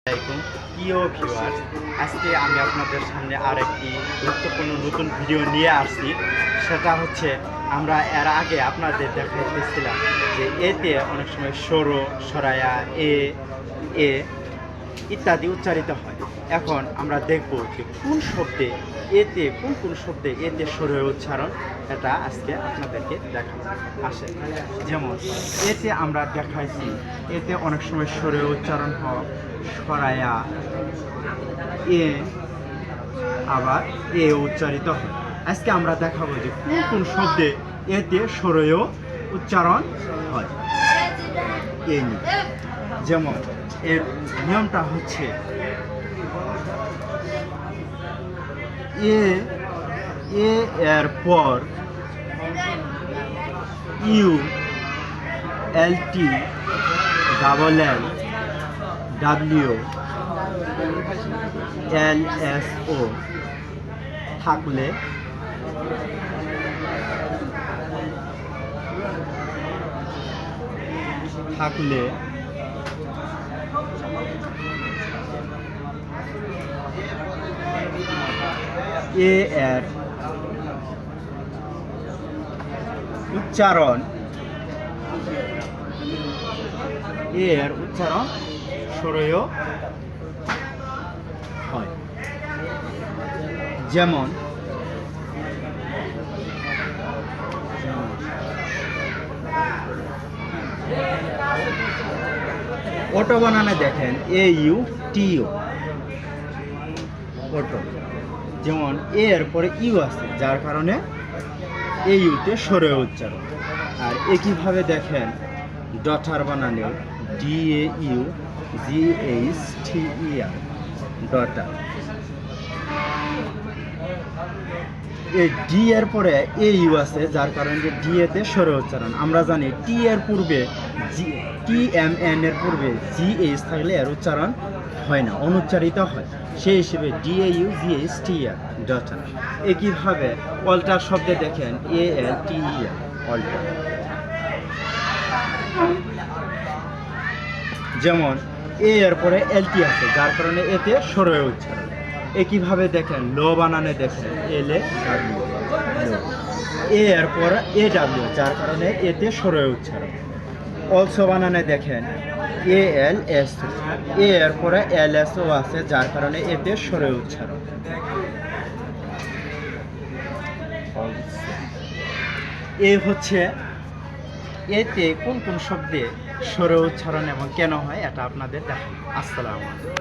আসসালামাইকুম প্রিয় ভিউয়ার্স, আজকে আমি আপনাদের সামনে আরেকটি গুরুত্বপূর্ণ নতুন ভিডিও নিয়ে আসছি। সেটা হচ্ছে আমরা এর আগে আপনাদের দেখাইতেছিলাম যে এতে অনেক সময় সরো, সরায়া, এ ইত্যাদি উচ্চারিত হয়। এখন আমরা দেখব যে কোন শব্দে এতে কোন শব্দে এতে সরয় উচ্চারণ, এটা আজকে আপনাদেরকে দেখাবো। আসে যেমন এতে আমরা দেখাইছি এতে অনেক সময় সরয় উচ্চারণ হয়, সরায়া, এ আবার এ উচ্চারিত হয়। আজকে আমরা দেখাবো যে কোন শব্দে এতে সরয় উচ্চারণ হয় এ নিয়ে। যেমন এর নিয়মটা হচ্ছে এ এর পর U, L T, double L, W, L S ও থাকলে এ এর উচ্চারণ সরয় হয়। যেমন অটো বানানে দেখেন এ ইউ টি ইউ অটো। যেমন এ এর পরে ইউ আছে, যার কারণে এ ইউতে সরয় উচ্চারণ। আর একইভাবে দেখেন ডটার বানানেও D A U G H T E R daughter. এই ডি এর পরে এ ইউ আছে, যার কারণে ডি এতে সরয় উচ্চারণ। আমরা জানি টি এর পূর্বে টি এম এন এর পূর্বে জি এইচ থাকলে এর উচ্চারণ হয় না, অনুচ্চারিত হয়। সেই হিসেবে D A U G H T R daughter. একইভাবে অল্টার শব্দে দেখেন এ এল টি ই আর অল্টার। যেমন এ এর পরে এল টি আছে, যার কারণে এতে সরয় উচ্চারণ। একইভাবে দেখেন লো বানানে দেখেন এল এ ডাব্লিউ, এ এর পর এ ডাব্লিউ, যার কারণে এতে সরয় উচ্চারণ। অলসো বানানে দেখেন এ এল এস, এ এর পরে এল এস ও আছে, যার কারণে এতে সরয় উচ্চারণ। এ হচ্ছে এতে কোন শব্দে সরয় উচ্চারণ এবং কেন হয়, এটা আপনাদের দেখাবো। আসসালামু আলাইকুম।